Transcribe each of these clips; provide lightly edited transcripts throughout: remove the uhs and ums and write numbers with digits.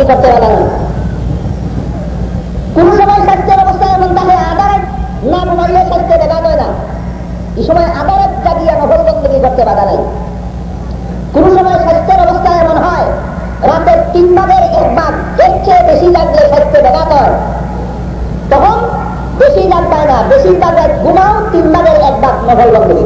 বন্দী করতে বাধা নাই। কোন সময় স্বাস্থ্যের অবস্থা এমন থাকে আদালত না ঘুমাইলে স্বাস্থ্য দেখা যায় না, এই সময় আদালত জাগিয়ে নফল বন্দী করতে বাধা নাই। কোন সময় স্বাস্থ্যের অবস্থা এমন হয় রাতের 3 ভাগের 1 ভাগ, এর চেয়ে বেশি লাগলে স্বাস্থ্য দেখা হয়, তখন বেশি লাগ পায় না, বেশি ভাগের ঘুমাও 3 ভাগের 1 ভাগ নফল বন্দী।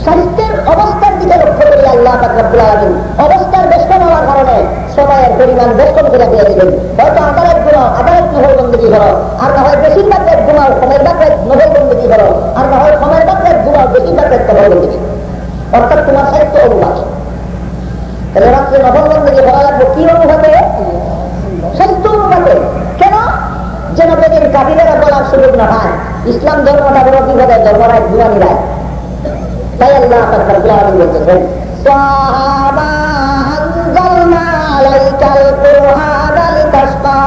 স্বাস্থ্যের অবস্থার দিকে লক্ষ্য করি আল্লাহ পাক রব্বুল আলামিন অবস্থার বেষ্টন হওয়ার কারণে সময়ের পরিমাণ বেষ্টন করে দিয়ে দিলেন। হয়তো আদালত ঘুমাও, আদালত নফল বন্দী করো, আর না হয় বেশিরভাগ রাত ঘুমাও, সময়ের ভাগ রাত নফল বন্দী করো, আর না হয় সময়ের ভাগ রাত ঘুমাও, বেশিরভাগ রাত নফল বন্দী। অর্থাৎ তোমার স্বাস্থ্য অনুপাত। তাহলে রাত্রে নফল বন্দী করা লাগবে কি অনুপাতে? স্বাস্থ্য অনুপাতে। কেন? যেন বেদিন কাফিরেরা বলার সুযোগ না পায় ইসলাম ধর্মটা বড় বিপদের ধর্মরায় দিওয়ানি রায়। তাই আল্লাহ পাক রব্বুল আলামিন বলতেছেন সাহাবা আনজালনা আলাইকাল কুরআনা লিতাশকা।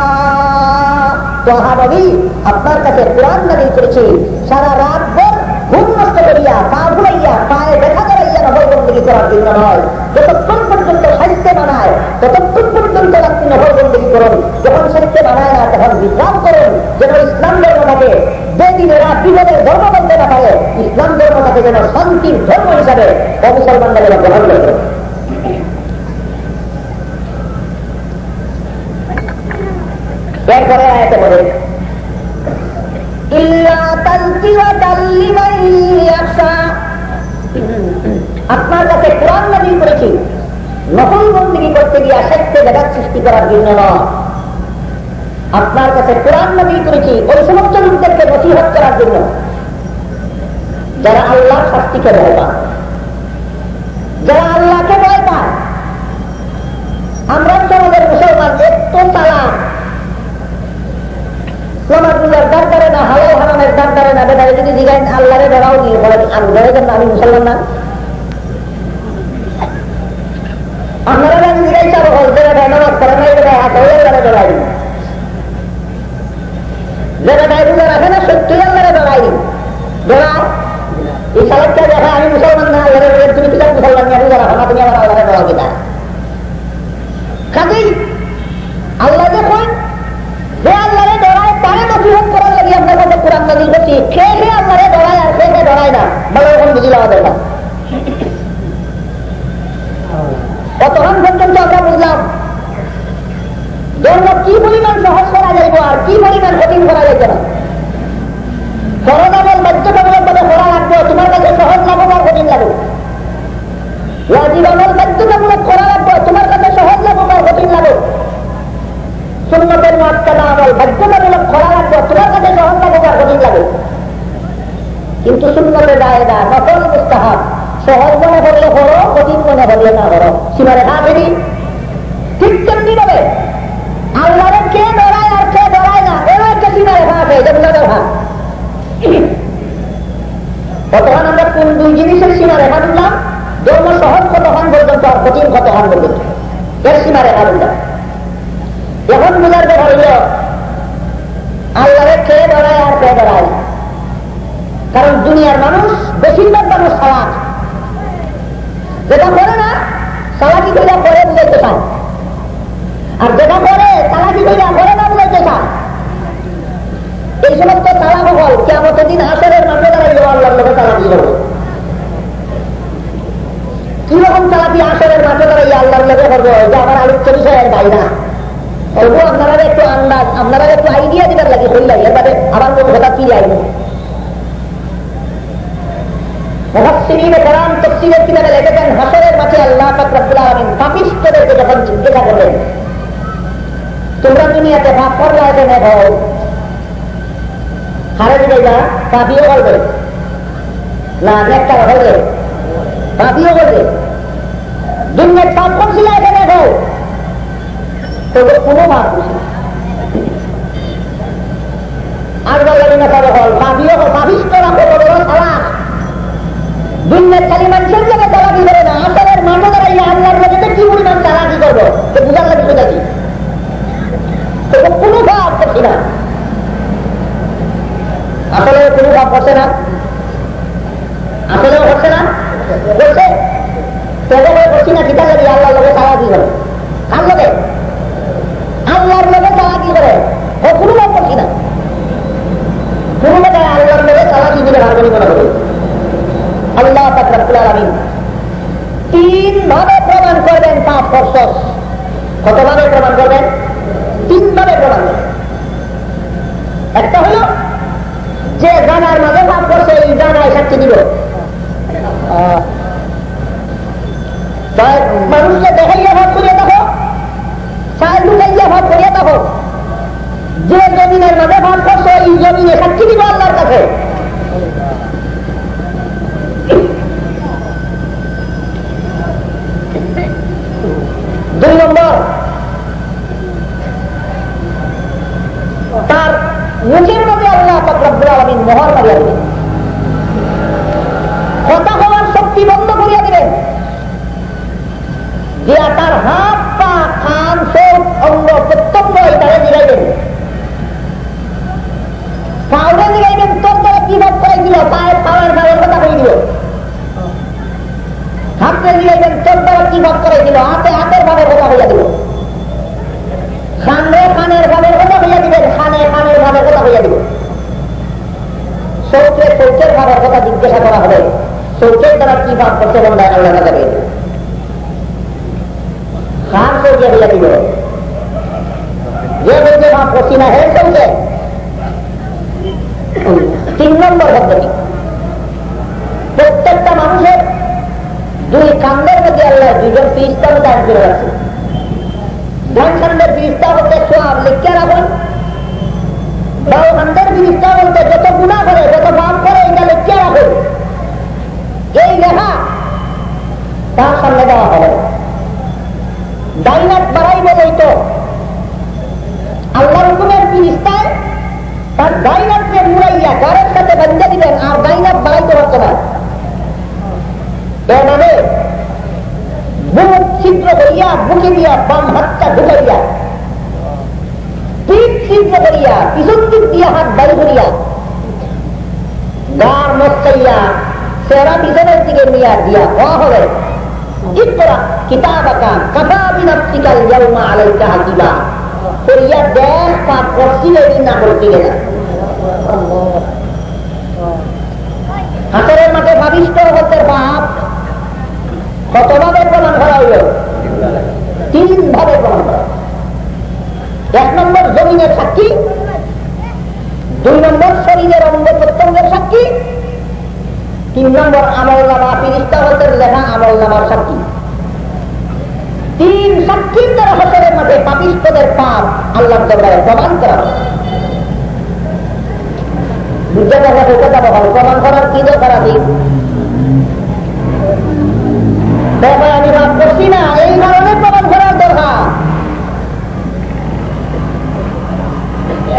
সাহাবী আপনার কাছে কোরআন নাযিল করেছি, সারা রাত ভর ঘুম নষ্ট করিয়া পা ঘুরাইয়া পায়ে ব্যথা করাইয়া নফল বন্দী করার জন্য নয়। যতক্ষণ পর্যন্ত স্বাস্থ্য বানায় ততক্ষণ পর্যন্ত রাত্রি নফল বন্দী করুন, যখন স্বাস্থ্য বানায় না তখন বিশ্রাম করুন, যেন ইসলাম ধর্মটাকে বেদিনেরা বিপদের ধর্ম বলতে না পারে, ইসলাম ধর্মটাকে যেন শান্তির ধর্ম হিসাবে অমুসলমানরা যেন গ্রহণ করে। এরপরে আয়াতে বলে আপনার কাছে কোরআন নাযিল করেছি নফল বন্দী করতে গিয়ে আসক্তি জায়গা সৃষ্টি করার জন্য নয়। আপনার কাছে কোরআন নাযিল করেছি ওই সমস্ত লোকদেরকে নসিহত করার জন্য যারা আল্লাহর শাস্তিকে ভয় পায়, যারা আল্লাহকে ভয় পায়। আমরা সমাজের মুসলমান একটু চালাক, সমাজগুলোর দাঁড় করে না, হালাল হারামের দাঁড় করে না। বেটা যদি জিজ্ঞাসা আল্লাহরে ধরাও নিয়ে বলে আমি ধরে দেন আমি মুসলমান না। আপনারা যদি জিজ্ঞাসা হল যে নামাজ করে না এটা হাত হয়ে গেলে ধরাই দিন, যে বেটায় বুঝে রাখে না সত্যি আল্লাহরে ধরাই দিন। ধরা এই সালাদটা দেখা আমি মুসলমান না, আল্লাহরে তুমি কিনা মুসলমান না বুঝে রাখো না, তুমি আমার আল্লাহরে ধরাও কিনা। কাজেই আল্লাহ যখন যে আল্লাহরে ধরায় তারে নসিহত করার লাগে আপনার কাছে কোরআন নাযিল করছি। সে আল্লাহরে ধরায় আর সে ধরায় না, ভালো এখন বুঝিল আমাদের না। কতক্ষণ পর্যন্ত আমরা বুঝলাম ধর্ম কি পরিমাণ সহজ করা যাইব আর কি পরিমাণ কঠিন করা যাইবে না। ফরজ আমল বাধ্যতামূলক ভাবে করা লাগবে, তোমার কাছে সহজ লাগুক আর কঠিন লাগুক। ওয়াজিব আমল বাধ্যতামূলক করা লাগবে, তোমার কাছে সহজ লাগুক আর কঠিন লাগুক। সুন্নতের মুআক্কাদা আমল বাধ্যতামূলক করা লাগবে, তোমার কাছে সহজ লাগুক আর কঠিন লাগুক। কিন্তু সুন্নতে যায় না, নফল মুস্তাহাব, সহজ মনে করলে করো, কঠিন মনে করলে না করো। সীমারেখা ফেরি ঠিক তেমনি ভাবে আল্লাহরে কে ধরায় আর কে ধরায় না এরও একটা সীমারেখা আছে, যেগুলো দেখা। কতক্ষণ আমরা কোন দুই জিনিসের সীমারেখা বুঝলাম? ধর্ম সহজ কতক্ষণ পর্যন্ত আর কঠিন কতক্ষণ পর্যন্ত, এর সীমারেখা বুঝলাম। এখন বুঝার ব্যাপার হইল আল্লাহরে কে ধরায় আর কে ধরায় না। কারণ দুনিয়ার মানুষ বেশিরভাগ মানুষ সালাক, যেটা করে না সালাকি কইরা করে বুঝাইতে চায়, আর যেটা করে সালাকি কইরা করে না বুঝাইতে চায়। এই সমস্ত চালাক হল কিয়ামতের দিন হাসরের মাঠে দাঁড়াইল আল্লাহর লোকে চালাকি করবে। কিরকম চালাকি হাসরের মাঠে দাঁড়াইয়া আল্লাহর লোকে করবে? যে আমার আলোচ্য বিষয়ের বাইরা অল্প আপনারা একটু আন্দাজ, আপনারা একটু আইডিয়া দিতে লাগে হইল এবারে আমার কোন কথা কি আইব। মুফাসসিরিনে কেরাম তাফসীরের কিতাবে লিখেছেন হাসরের মাঠে আল্লাহ পাক রব্বুল আলামিন পাপিষ্ঠদেরকে যখন জিজ্ঞাসা করবেন তোমরা দুনিয়াতে পাপ করলে এটা নেব হারে দিলে যা পাপিও করবে না, নেককার হলে পাপিও করবে। দুনিয়ার পাপ করছিল এটা নেব তবে কোনো পাপ করছিল আর বললেন না তবে হল পাপিও পাপিষ্ঠরা করবো সালাক। দুনিয়ার খালি মানুষের জায়গায় চালাকি করে না, আসলের মাঠে দাঁড়াইয়া আল্লাহর লোকেদের কি পরিমাণ চালাকি করবো তো বুঝার লাগে সেটা কি? কোনো ভাব করছি না, আসলে কোনো ভাব করছে না, আসলেও করছে না, করছে তবে করছি না কিতা লাগে আল্লাহর লোকে চালাকি করে। কার লোকে? নিজের হারমোনি মনে হবে। আল্লাহ পাক রব্বুল আলামিন 3 ভাবে প্রমাণ করবেন পাপ করছস। কতভাবে প্রমাণ করবেন? 3 ভাবে প্রমাণ করবেন। একটা হলো যে জানার মাঝে পাপ করছে এই জানায় সাক্ষী দিব। মানুষকে দেখাইয়া ভাব করিয়া থাকো, চায় লুকাইয়া ভাব করিয়া থাকো, যে জমিনের মাঝে ভাব করছে এই জমিনে সাক্ষী দিব আল্লাহর কাছে। দুই নম্বর, তার মুখের মধ্যে আল্লাহ পাক রব্বুল আলামিন মোহর মারিয়া দিবেন, কথা বলার শক্তি বন্ধ করিয়া দিবেন, দিয়া তার হাত পা কান চোখ অঙ্গ প্রত্যঙ্গ এটারে দিলাইবেন, পাউডার দিলাইবেন। তোর দ্বারা কি ভাব করাই দিল, পায়ের পাওয়ার ভাবের কথা কই দিল। হাতে দিলাইবেন, তোর দ্বারা কি ভাব করাই দিল, হাতে হাতের ভাবের কথা হইয়া দিল। কানে কানের ভাবের কথা হইয়া দিবেন, কানে কানের ভাবের কথা হইয়া দিব। চৌকে চৌকের ভাবের কথা জিজ্ঞাসা করা হবে, চৌকের দ্বারা কি ভাব করছে বন্ধায় আল্লাহ যাবে। কান চৌকে হইয়া দিব, যে বলছে ভাব করছি না হে চৌকে। 3 নম্বর পদ্ধতি, প্রত্যেকটা মানুষের 2 কান্দের মধ্যে আল্লাহ 2জন ফিরিস্তা দান করে রাখছে। ডান কান্দের ফিরিস্তা বলতে সওয়াব লিখে রাখুন, বাম কান্দের ফিরিস্তা বলতে যত গুনাহ করে যত পাপ করে এটা লিখে রাখুন। এই লেখা তার সামনে দেওয়া হবে। ডাইনাট বাড়াই বলেই তো আল্লাহর হুকুমের ফিরিস্তায় তার ডাইনাটকে মুড়াইয়া ঘরের সাথে বান্ধা দিবেন, আর ডাইনাট বাড়াইতে পারত না। এর মানে বুক ছিদ্র করিয়া বুকে দিয়া বাম হাতটা ঢুকাইয়া, পিঠ ছিদ্র করিয়া পিছন দিক দিয়া হাত বাড়ি করিয়া, গার মস্কাইয়া সেরা পিছনের দিকে নিয়ে দিয়া হওয়া হবে, ইকরা কিতাবাকা কাফা বিনাফসিকাল ইয়াউমা আলাইকা হাসিবা করিয়া দেখ পাপ করছি না করছি না। হাতের মাঠে ভাবিষ্ট হতে পাপ কতভাবে প্রমাণ করা হইল? 3 ভাবে প্রমাণ করা। 1 নম্বর জমিনের সাক্ষী, 2 নম্বর শরীরের অঙ্গ প্রত্যঙ্গের সাক্ষী, 3 নম্বর আমলনামা ফিরিস্তা হতে লেখা আমলনামার সাক্ষী। 3 সাক্ষীর দ্বারা হাতের মাঠে পাপিষ্ঠদের পাপ আল্লাহর দরবারে প্রমাণ করা হয়। বুঝতে পারলে প্রমাণ করার কি দরকার আছে? আমি ভাব করছি না এই কারণে প্রমাণ করার দরকার।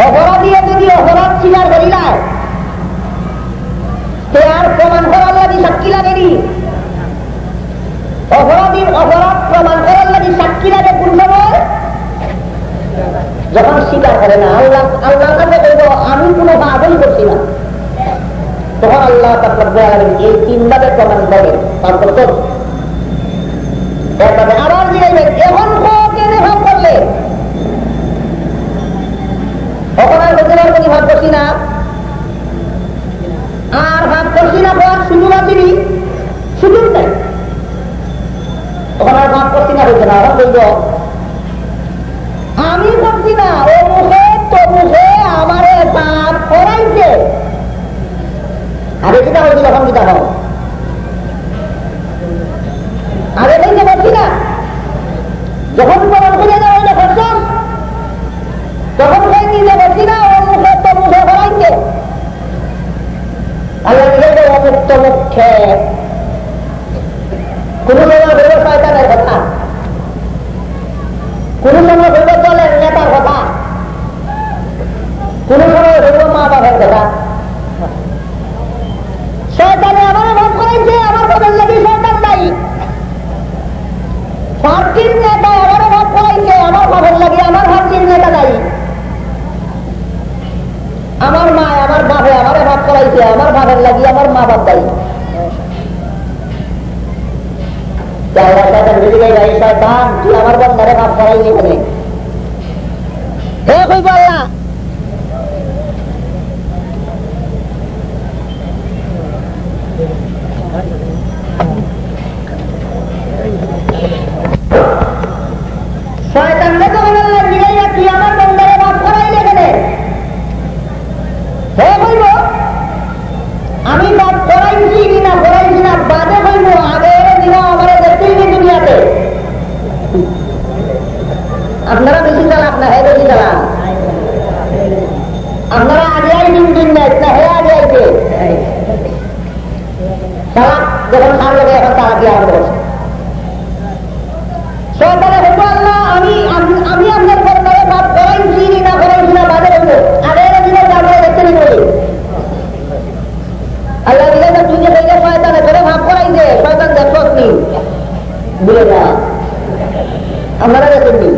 অপরাধীরা যদি অপরাধ স্বীকার করি না সে আর প্রমাণ করার লাগি সাক্ষী লাগেনি। অপরাধীর অপরাধ প্রমাণ করার লাগি সাক্ষী লাগে কোন সময়? যখন স্বীকার করে না। আল্লাহর কাছে বলব আমি কোনো পাপই করছি না, তখন আল্লাহ এই 3 ভাবে প্রমাণ করে। তারপর তো আবার জিগাইবেন এখন কেনে ভাব করলে তখন আর বলতে পারবো ভাব করছি না, আর ভাব করছি না বলার সুযোগ আসেনি, সুযোগ নেই। তখন আর ভাব করছি না হইতে না, এখন বলবো আমি করছি না, ও মুখে তো মুখে আমার পাপ করাইছে। আগে কিনা হয়েছিল এখন কিনা হও, আগে থেকে বলছি না। যখন প্রমাণ করে দেওয়া হইলে ফসল তখন কই নিজে বলছি না, ও মুখে তো মুখে করাইছে। আল্লাহ নিজে অমুক্ত মুখে কোন সময় হইল শয়তানের কথা, কোন সময় হইল দলের নেতার কথা, কোন সময় হইল মা বাবার কথা। শয়তানে আমার ভাব করাইছে, আমার ভাবের লাগি শয়তান দায়ী। পার্টির নেতা আমারও ভাব করাইছে, আমার ভাবের লাগি আমার পার্টির নেতা দায়ী। আমার মা আমার বাপে আমারে ভাব করাইছে, আমার ভাবের লাগি আমার মা বাপ দায়ী। শয়তান তুই আমার বন্ধারে ভাব করাইনি বলে শয়তানকে তখন আল্লাহ জিগাইয়া তুই আমার বন্দারে মাফ করাইলে কেনে? হে বলব আমি মাফ করাইছি না করাইছি না বাদে বলবো, আগে দিন আমার দেখতেই দুনিয়াতে। আপনারা বেশি চালাক না, হে বেশি চালাক। আপনারা আগে আইদিন দিন না হে আগে আইতে চালাক যখন তার লোকে এখন তারা কি আগে বসে। শয়তানে বলবো আল্লাহ আমি আপনার বন্দারে মাফ করাইছি না করাইছি না বাদে বলবো, আগে দিনে আমরা দেখতে নি বলি। আল্লাহ দিলে তুই যে বললে শয়তানে তোরে মাফ করাইছে, শয়তান দেখো নি বলে না আপনারা দেখেননি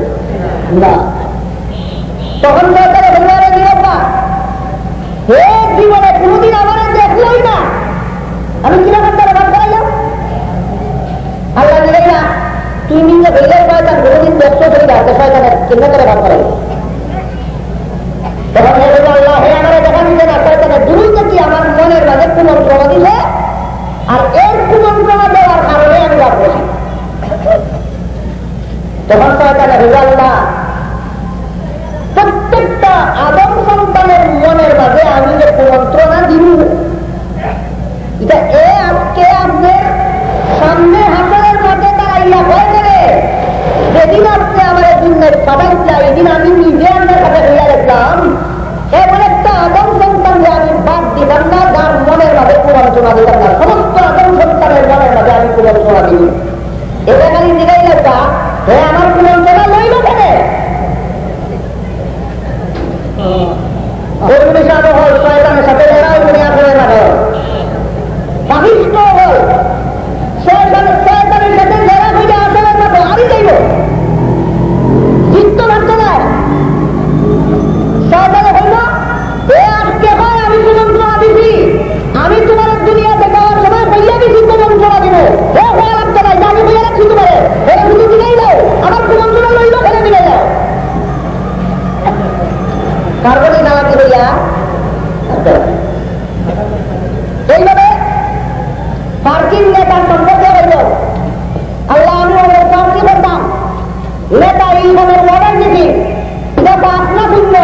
না। তখন শয়তানে বলবো আরে দিবা হে জীবনে কোনদিন আমার দেখলই না, আমি কিরকম তারা মাফ করাইলাম? আল্লাহ দিলে না তুই নিজে বললে শয়তান কোনদিন দেখছো তুমি গাছে শয়তানের চিন্তা করে ভাব করাই। তখন হে বলবো আল্লাহ হে আমার দেখা দিতে না, শয়তানের দুরুইতে কি আমার মনের মাঝে কুমন্ত্রণা দিছে, আর এর কুমন্ত্রণা দেওয়ার কারণে আমি ভাব বসি। তখন শয়তানে বলবো আল্লাহ প্রত্যেকটা আদম সন্তানের মনের মাঝে আমি যে কুমন্ত্রণা দিব, এটা আজকে আপনার সামনে হাসরের মাঠে দাঁড়াইয়া হয়ে গেলে যেদিন আপনি আমার দুনিয়ায় পাঠাইছে, এই দিন আমি নিজে আপনার কাছে হইয়া দেখলাম এমন একটা আদম সন্তানকে আমি বাদ দিতাম না যার মনের মাঝে কুমন্ত্রণা দিতাম না। সমস্ত আদম সন্তানের মনের মাঝে আমি কুমন্ত্রণা দিব। এটা খালি দিলেই একটা হে আমার কুমন্ত্রণা লইল কেন? শয়তানের সাথে এরাও দুনিয়া করে না পাহিষ্ট হল শয়তানের সাথে যারা হইলে আসলের মতো আরই যাইব চিত্ত ভাবতে নাই। শয়তানে হইল এ আজকে হয় আমি কুমন্ত্রণা দিছি, আমি তোমার দুনিয়াতে যাওয়ার সময় বইয়া দিছি কুমন্ত্রণা দিব। হে ভয় লাগতে নাই যে আমি বইয়া রাখছি তোমার শুধু দিলেই দাও, আমার কুমন্ত্রণা লইল ফেলে দিলে যাও কার্বনিক নামাকে হইয়া এইভাবে পার্কিং নেতার সম্পর্কে হইল আল্লাহ আমি ওদের পার্কি করতাম নেতা এইভাবে অর্ডার দিছি, নেতা আপনা শুনল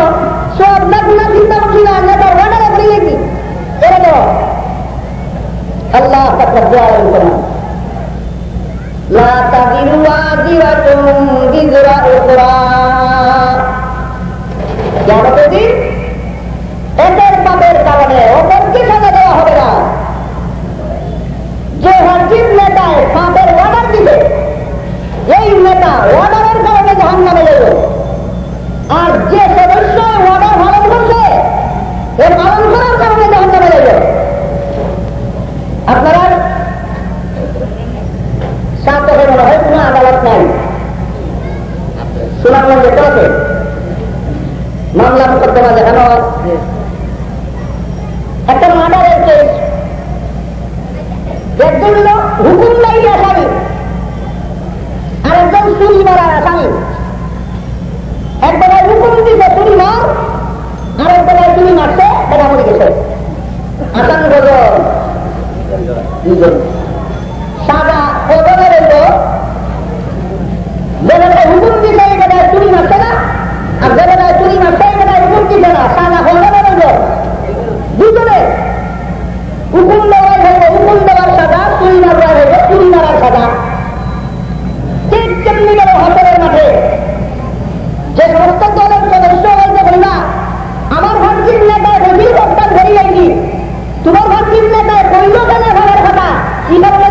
সে আপনার গুণা চিন্তা করছি না, নেতা অর্ডারে পড়ে গেছি এরা তো আল্লাহ লা তাযিরু ওয়াজিরাতুন বিযরা উখরা। কিয়ামতের দিন এদের পাপের কারণে ওদেরকে সাজা দেওয়া হবে না। যে হাকিম নেতায় পাপের অর্ডার দিবে এই নেতা অর্ডারের কারণে জাহান্নামে যাবে, আর যে সদস্য অর্ডার পালন করছে এ পালন করার কারণে জাহান্নামে যাবে। আপনারা সাথে মনে হয় কোনো আদালত নাই, সুনামগঞ্জে চলছে মামলা মোকদ্দমা দেখানো একটা মার্ডারের কেস, একজন হল হুকুম নাই আসামি আর একজন চুরি মারার আসামি। এক বেলায় হুকুম দিতে চুরি মার, আর এক বেলায় চুরি মারছে এটা মরে গেছে। আসামি দুজন সাদা ওজনের হইল যে বেলায় হুকুম দিতে এই বেলায় চুরি মারছে না, আর যে বেলায় চুরি মারছে এই বেলায় হুকুম দিতে না, সাদা ওজনের হইল দুজনে হুকুম দেওয়াই হইব হুকুম দেওয়ার সাজা, চুরি মারার হইব চুরি মারার সাজা। ঠিক তেমনি গেল হাসরের মাঠে যে সমস্ত দলের সদস্য হইতে বললা আমার ভাবছির নেতায় বেশি প্রস্তাব ধরিয়ে তোমার ভাবছির নেতায় কইল গেলে ঘরের কথা কি কারণে